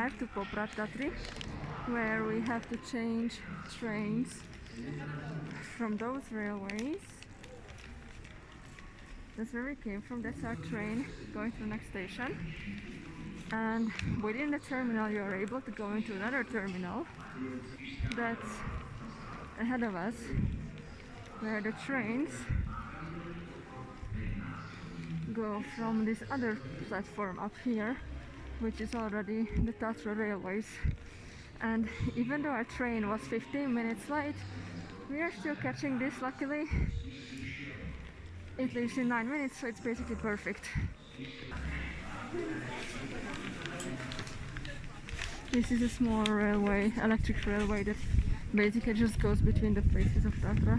arrived to Poprad Tatry, where we have to change trains from those railways. That's where we came from, that's our train going to the next station. And within the terminal you are able to go into another terminal that's ahead of us, where the trains go from this other platform up here, which is already the Tatra Railways. And even though our train was 15 minutes late, we are still catching this luckily. It leaves in 9 minutes, so it's basically perfect. This is a small railway, electric railway that basically just goes between the places of Tatra.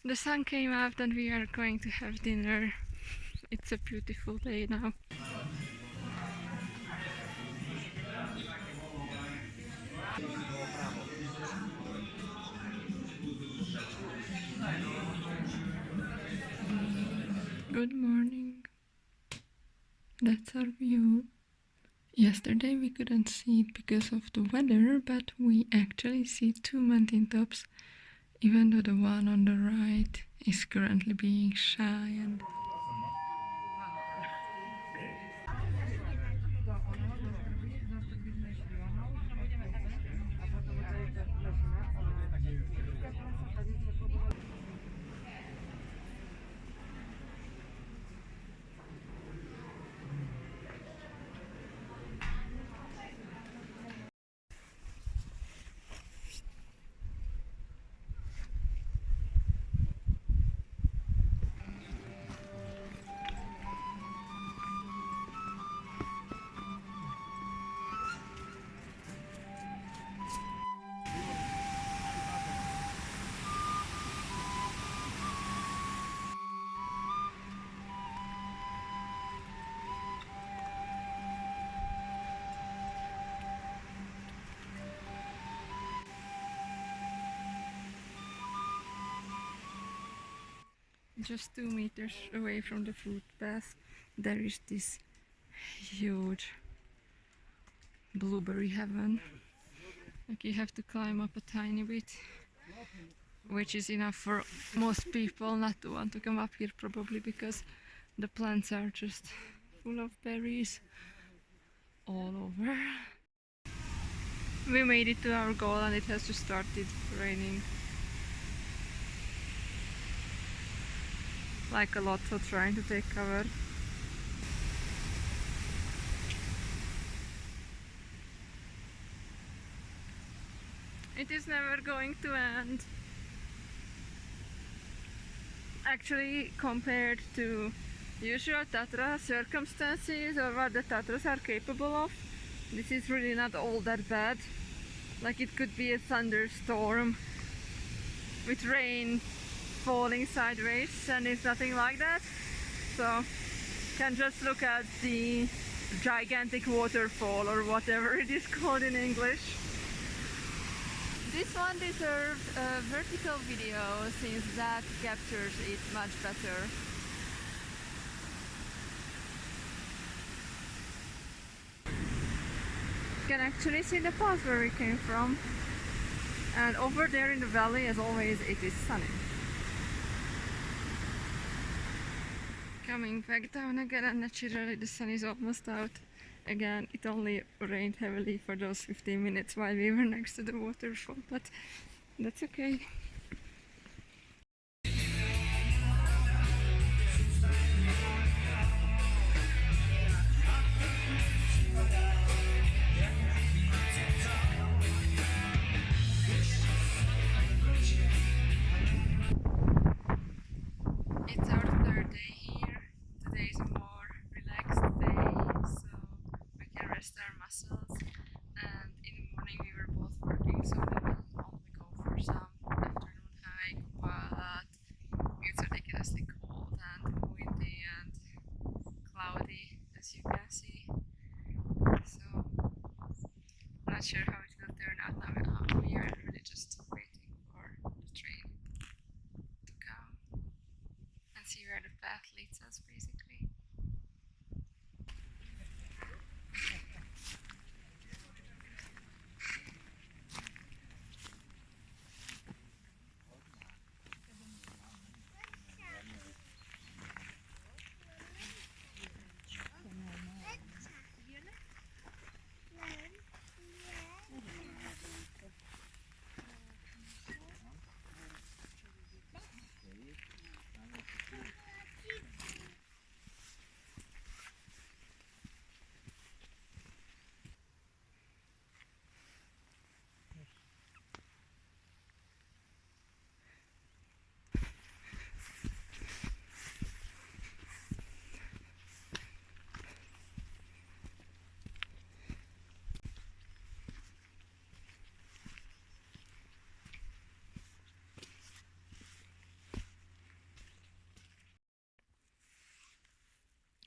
The sun came out and we are going to have dinner. It's a beautiful day now. Good morning. That's our view. Yesterday we couldn't see it because of the weather, but we actually see two mountain tops, even though the one on the right is currently being shy and just 2 meters away from the footpath there is this huge blueberry heaven. Like you have to climb up a tiny bit, which is enough for most people not to want to come up here, probably because the plants are just full of berries all over. We made it to our goal and it has just started raining. Like a lot, so trying to take cover. It is never going to end. Actually, compared to usual Tatra circumstances or what the Tatras are capable of, this is really not all that bad. Like it could be a thunderstorm with rain falling sideways, and it's nothing like that. So can just look at the gigantic waterfall or whatever it is called in English. This one deserved a vertical video since that captures it much better. You can actually see the path where we came from, and over there in the valley, as always, it is sunny. Coming back down again, and naturally the sun is almost out. Again, it only rained heavily for those 15 minutes while we were next to the waterfall, but that's okay. It's our third day here. Today is a more relaxed day, so we can rest our muscles. And in the morning we were both working, so we will only go for some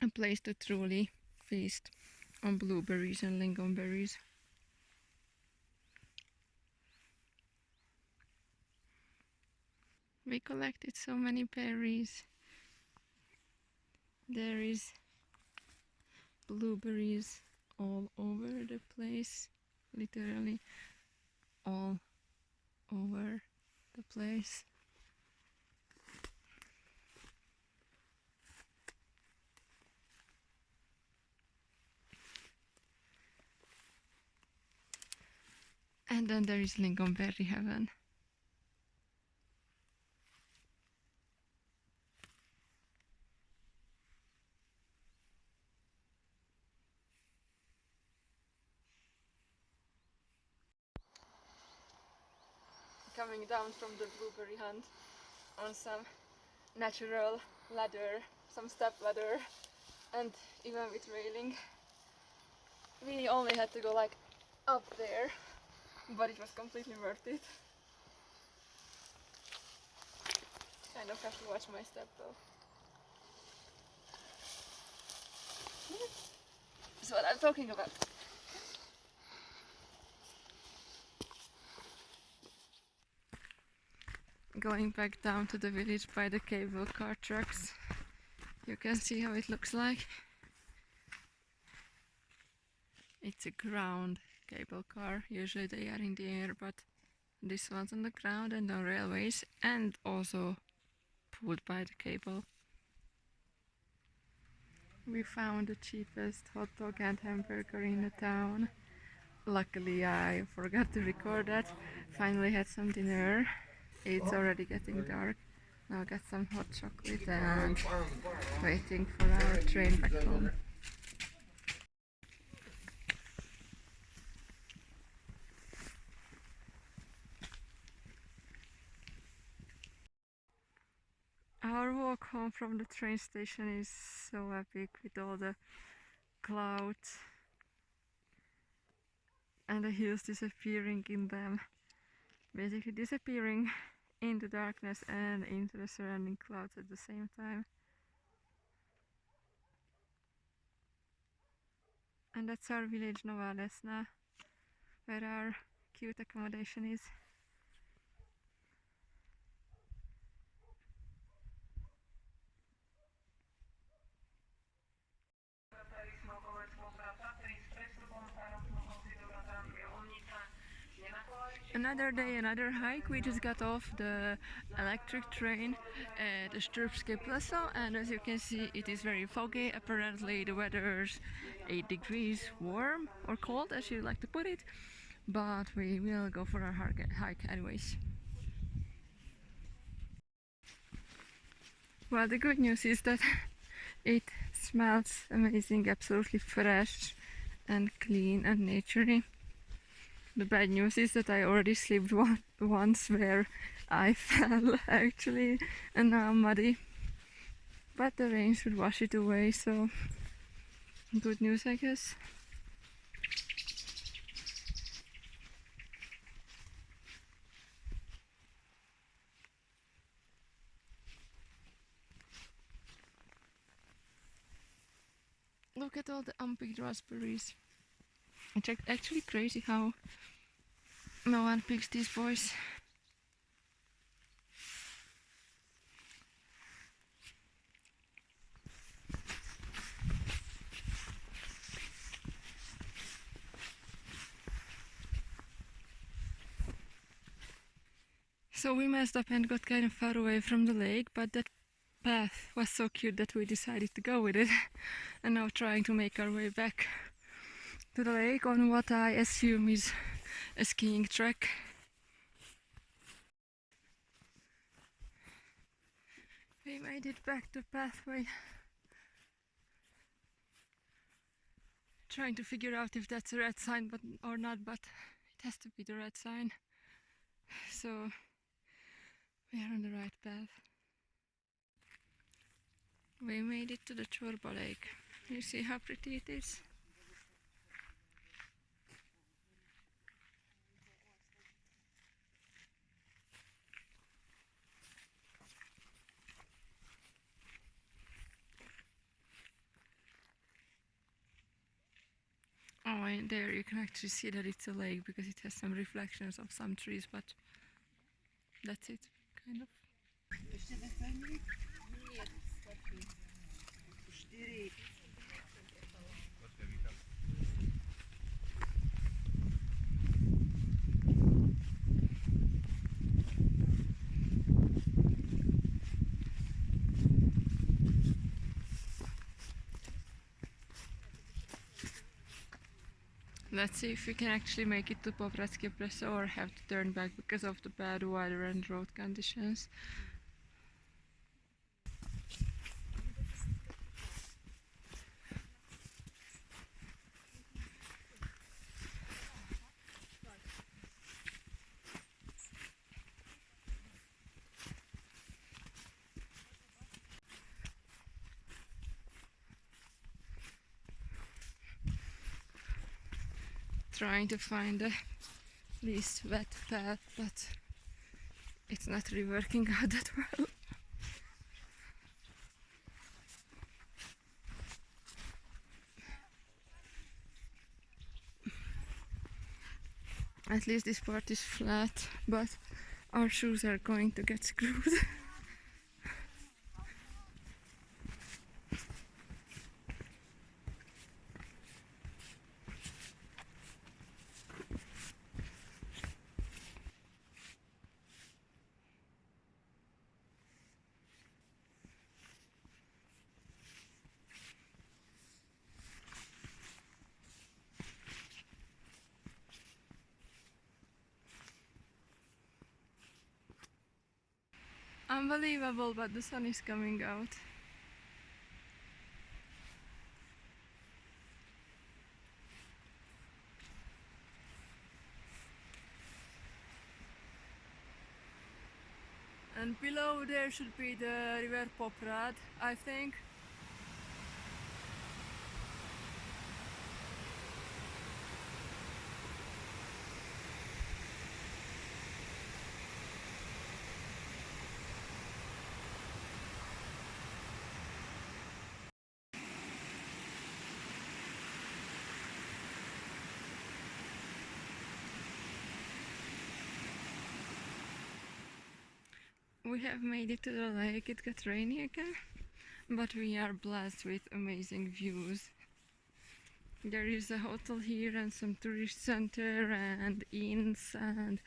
a place to truly feast on blueberries and lingonberries. We collected so many berries. There is blueberries all over the place, literally all over the place. And then there is lingonberry heaven. Coming down from the blueberry hunt on some natural ladder, some step ladder, and even with railing. We only had to go like up there, but it was completely worth it. Kind of have to watch my step though. That's what I'm talking about. Going back down to the village by the cable car tracks, you can see how it looks like. It's a ground cable car. Usually they are in the air, but this one's on the ground and on railways, and also pulled by the cable. We found the cheapest hot dog and hamburger in the town. Luckily I forgot to record that. Finally had some dinner. It's already getting dark. Now got some hot chocolate and waiting for our train back home. Our walk home from the train station is so epic with all the clouds and the hills disappearing in them. Basically disappearing into darkness and into the surrounding clouds at the same time. And that's our village Nová Desna, where our cute accommodation is. Another day, another hike. We just got off the electric train at the Štrbské Pleso, and as you can see it is very foggy. Apparently the weather's 8 degrees warm or cold, as you like to put it, but we will go for our hike anyways. Well, the good news is that it smells amazing, absolutely fresh and clean and naturey. The bad news is that I already slipped once where I fell actually, and now I'm muddy. But the rain should wash it away, so good news I guess. Look at all the unpicked raspberries. It's actually crazy how no one picks these boys. So we messed up and got kind of far away from the lake, but that path was so cute that we decided to go with it. And now trying to make our way back to the lake on what I assume is a skiing track. We made it back to pathway. Trying to figure out if that's a red sign or not, but it has to be the red sign. So we are on the right path. We made it to the Csorbató lake. You see how pretty it is? point there you can actually see that it's a lake because it has some reflections of some trees, but that's it, kind of. Let's see if we can actually make it to Pleso or have to turn back because of the bad weather and road conditions. Trying to find the least wet path, but it's not really working out that well. At least this part is flat, but our shoes are going to get screwed. Unbelievable, but the sun is coming out. And below there should be the river Poprad, I think. We have made it to the lake. It got rainy again, but we are blessed with amazing views. There is a hotel here and some tourist center and inns and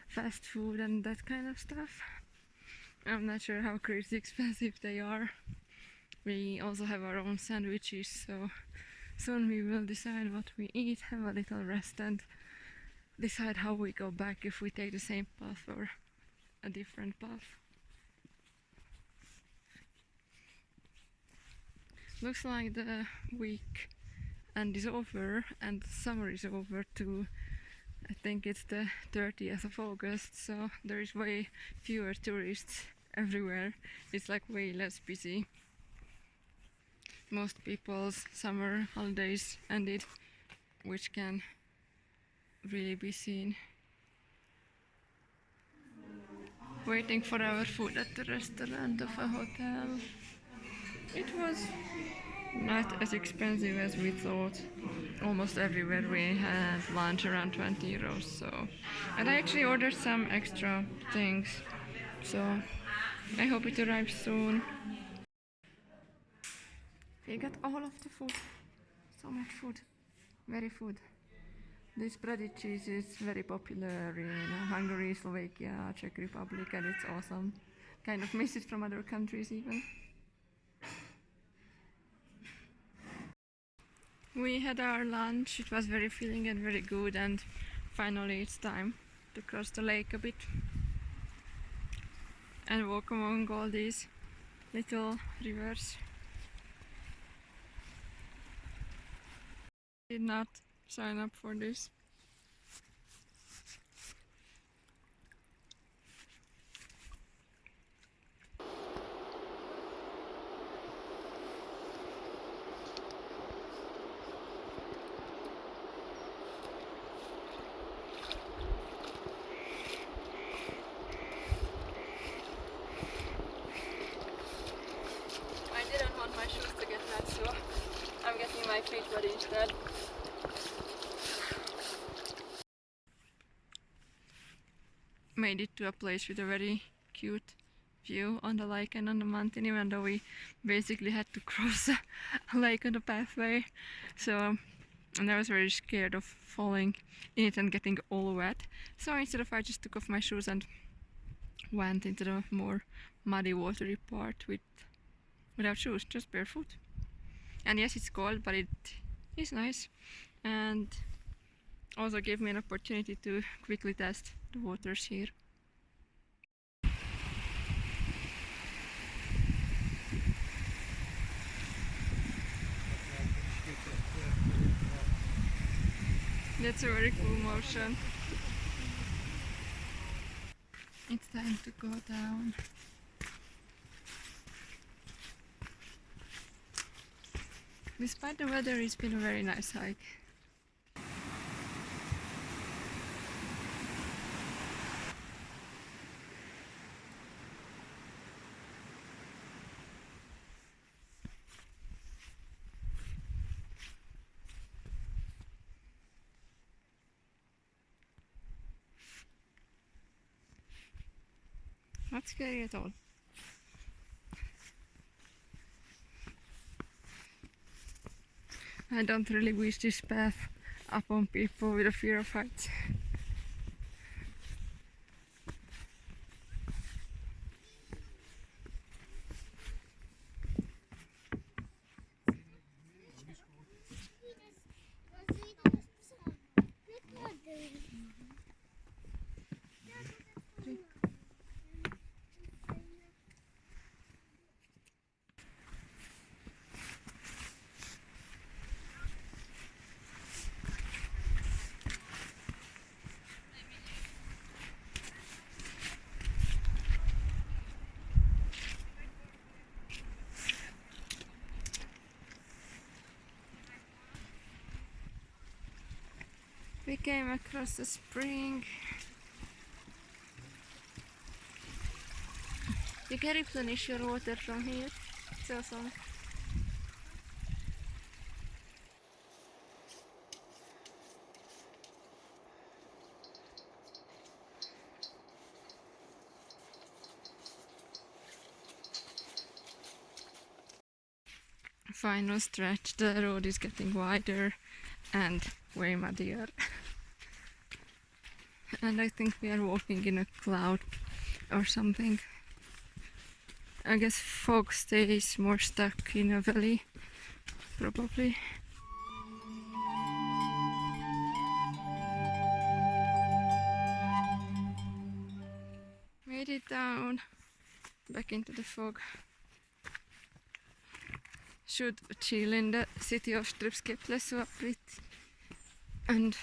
fast food and that kind of stuff. I'm not sure how crazy expensive they are. We also have our own sandwiches, so soon we will decide what we eat, have a little rest and decide how we go back, if we take the same path or a different path. Looks like the week and is over and the summer is over too. I think it's the 30th of August, so there is way fewer tourists everywhere. It's like way less busy. Most people's summer holidays ended, which can really be seen. Waiting for our food at the restaurant of a hotel. It was not as expensive as we thought. Almost everywhere we had lunch around 20 euros, so. And I actually ordered some extra things, so I hope it arrives soon. We got all of the food. So much food. Very food. This breaded cheese is very popular in Hungary, Slovakia, Czech Republic, and it's awesome. Kind of miss it from other countries even. We had our lunch, it was very filling and very good, and finally it's time to cross the lake a bit and walk among all these little rivers. Did not sign up for this. I didn't want my shoes to get wet, so I'm getting my feet ready instead. made it to a place with a very cute view on the lake and on the mountain, even though we basically had to cross a lake on the pathway. So, and I was very scared of falling in it and getting all wet. So instead of, I just took off my shoes and went into the more muddy, watery part without shoes, just barefoot. And yes, it's cold, but it is nice, and also gave me an opportunity to quickly test the waters here. That's a very cool motion. It's time to go down. Despite the weather, it's been a very nice hike. Not scary at all. I don't really wish this path upon people with a fear of heights. We came across a spring. You can replenish your water from here. It's awesome. Final stretch, the road is getting wider and way muddier. And I think we are walking in a cloud or something. I guess fog stays more stuck in a valley, probably. Made it down, back into the fog. Should chill in the city of Štrbské, Pleso a bit and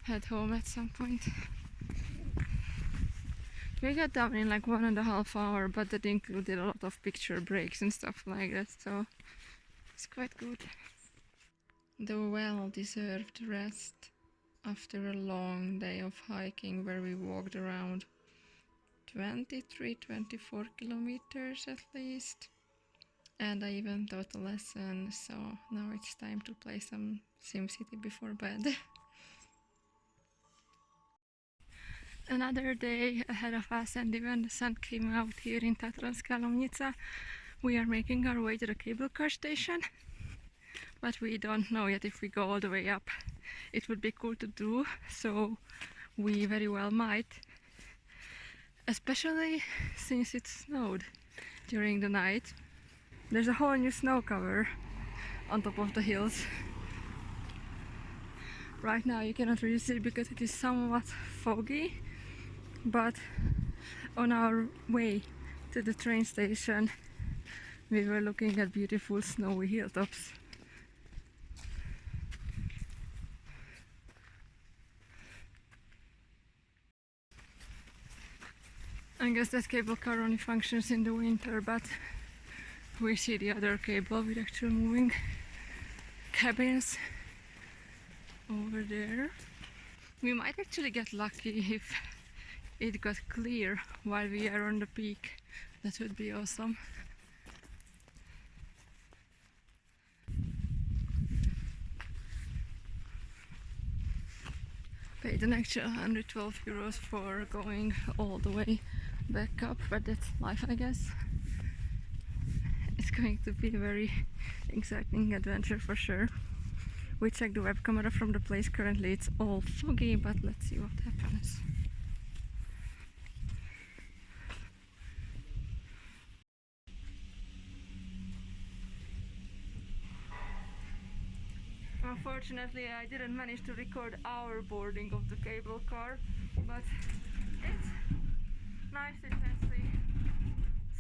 head home at some point. We got down in like 1.5 hours, but that included a lot of picture breaks and stuff like that, so it's quite good. The well-deserved rest after a long day of hiking where we walked around 23-24 kilometers at least. And I even taught a lesson, so now it's time to play some SimCity before bed. Another day ahead of us, and even the sun came out here in Tatranska Lomnica. We are making our way to the cable car station, but we don't know yet if we go all the way up. It would be cool to do, so we very well might. Especially since it snowed during the night. There's a whole new snow cover on top of the hills. Right now you cannot really see because it is somewhat foggy, but on our way to the train station we were looking at beautiful snowy hilltops. I guess that cable car only functions in the winter, but we see the other cable with actual moving cabins over there. We might actually get lucky if it got clear while we are on the peak. That would be awesome. paid an extra 112 euros for going all the way back up, but that's life, I guess. It's going to be a very exciting adventure for sure. We checked the web camera from the place. Currently it's all foggy, but let's see what happens. Unfortunately, I didn't manage to record our boarding of the cable car, but it's nice. It actually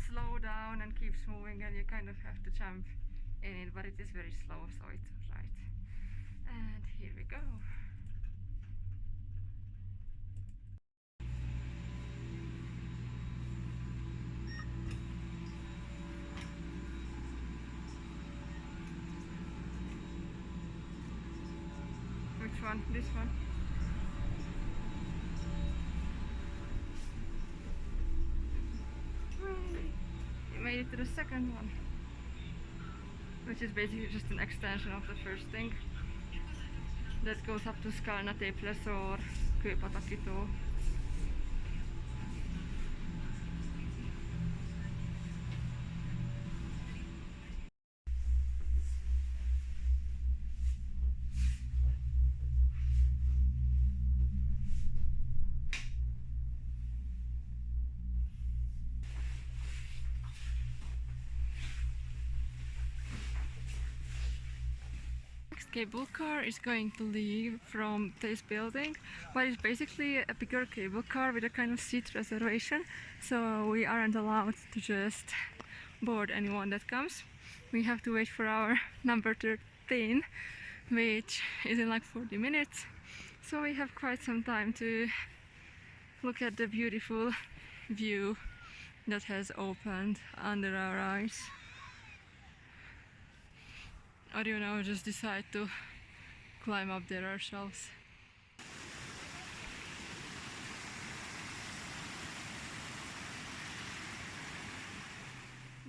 slow down and keeps moving, and you kind of have to jump in it, but it is very slow, so it's alright. And here we go. Which one? This one? You made it to the second one, which is basically just an extension of the first thing. That goes up to Skalnaté, Pleso or Csorbató. Cable car is going to leave from this building, but it's basically a bigger cable car with a kind of seat reservation, so we aren't allowed to just board anyone that comes. We have to wait for our number 13, which is in like 40 minutes, so we have quite some time to look at the beautiful view that has opened under our eyes. Or you know, just decide to climb up there ourselves.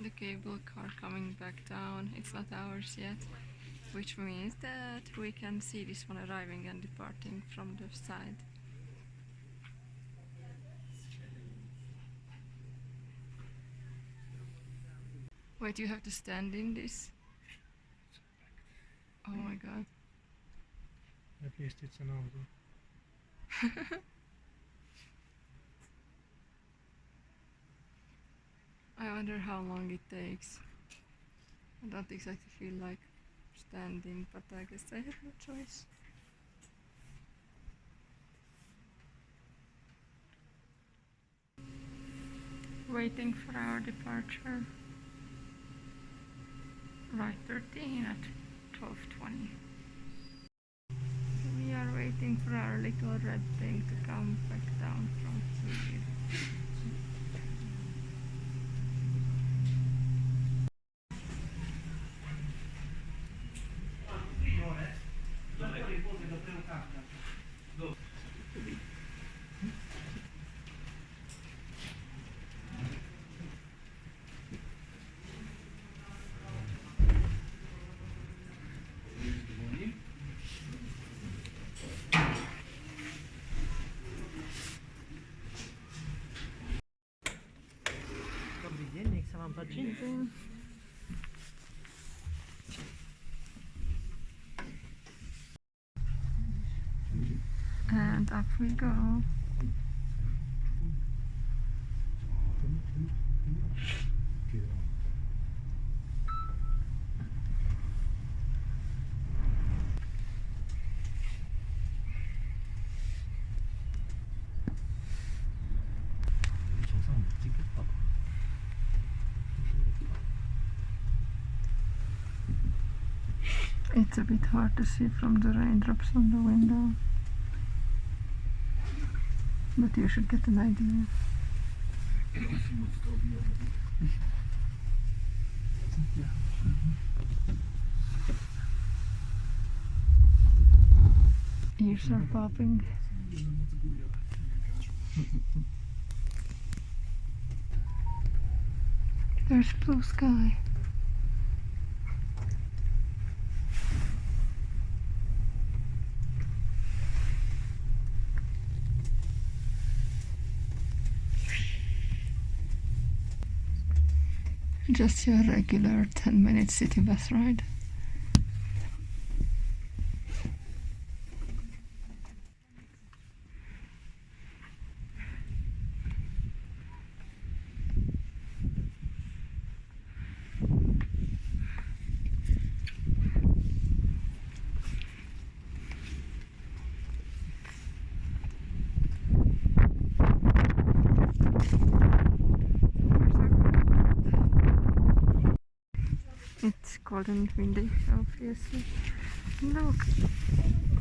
The cable car coming back down. It's not ours yet, which means that we can see this one arriving and departing from the side. Wait, you have to stand in this? Oh my god. At least it's an auto. I wonder how long it takes. I don't exactly feel like standing, but I guess I have no choice. Waiting for our departure. Right 13 at 12:20. We are waiting for our little red thing to come back down from here. And up we go. It's a bit hard to see from the raindrops on the window, but you should get an idea. Ears are popping. There's blue sky. Just your regular 10-minute city bus ride. It's cold and windy, obviously. Look,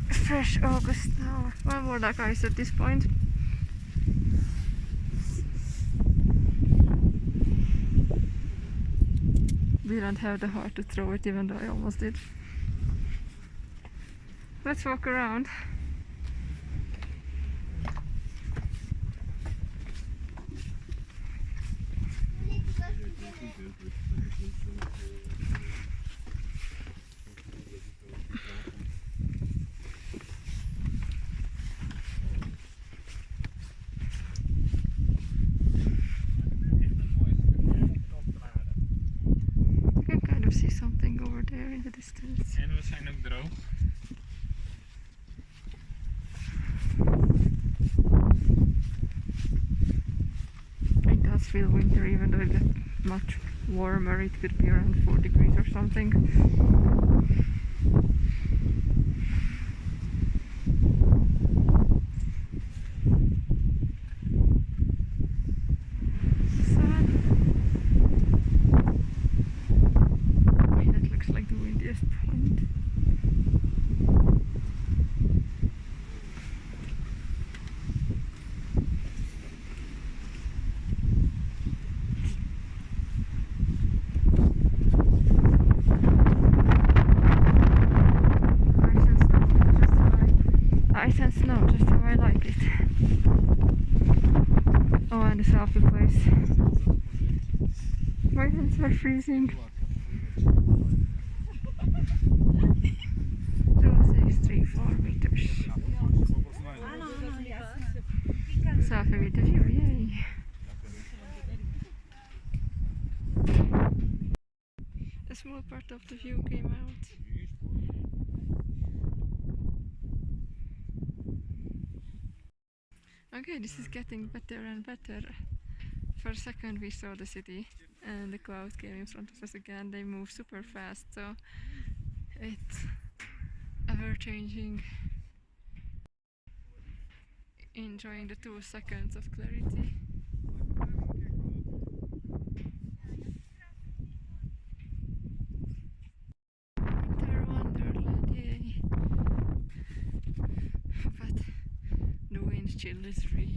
fresh August now. Well, more like ice at this point. Didn't have the heart to throw it, even though I almost did. Let's walk around. I can kind of see something over there in the distance. En we zijn ook droog. It does feel winter, even though it gets much warmer. It could be around 4 degrees or something. Sun. Wait, that looks like the windiest point. Ice and snow, just how I like it. Oh, and the selfie place. My hands are freezing. 2634 meters. Selfie with the view, yay! A small part of the view came out. Okay, this is getting better and better. For a second we saw the city and the clouds came in front of us again. They move super fast, so it's ever changing. Enjoying the 2 seconds of clarity. Winter wonderland, yay! But the wind chill is real.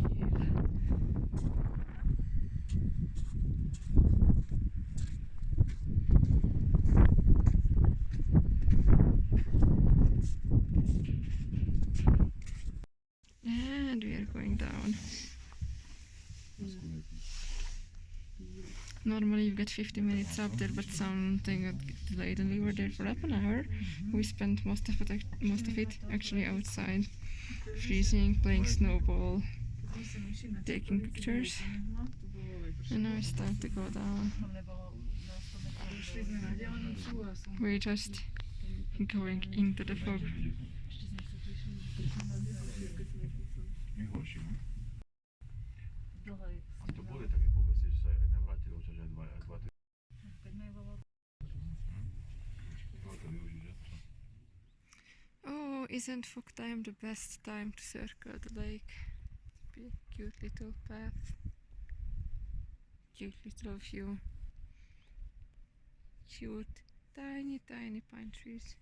And we are going down. Normally you get 50 minutes up there, but something got delayed and we were there for half an hour. We spent most of it actually outside, freezing, playing snowball, taking pictures. And now it's time to go down. We're just going into the fog. Oh, isn't fog time the best time to circle the lake? Be a cute little path, cute little view, cute tiny pine trees.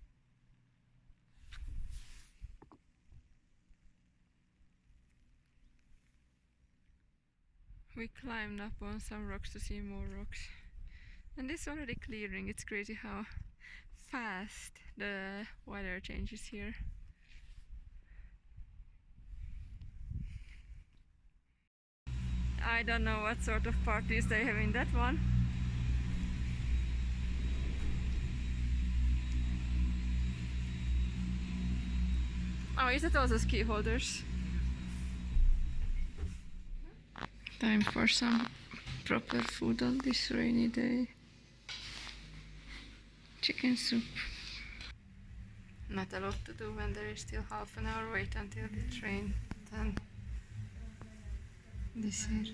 We climbed up on some rocks to see more rocks, and it's already clearing. It's crazy how fast the weather changes here. I don't know what sort of parties they have in that one. Oh, is it also ski holders? Time for some proper food on this rainy day. chicken soup. Not a lot to do when there is still half an hour wait until the train. Then this here.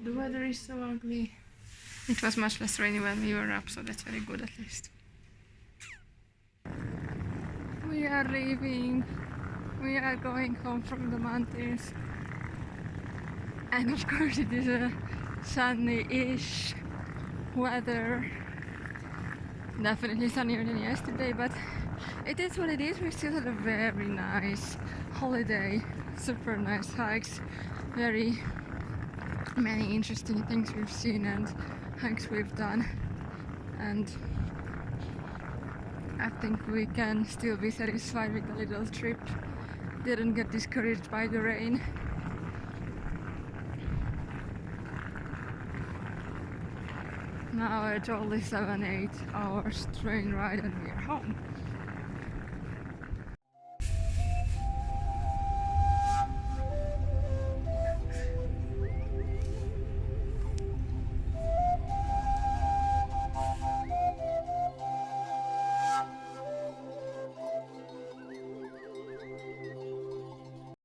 The weather is so ugly. It was much less rainy when we were up, so that's very good at least. We are leaving. We are going home from the mountains. And of course it is a sunny-ish weather. Definitely sunnier than yesterday, but it is what it is. We still had a very nice holiday. Super nice hikes. Very many interesting things we've seen and hikes we've done. And I think we can still be satisfied with the little trip. Didn't get discouraged by the rain. Now it's only 7-8 hours train ride and we're home.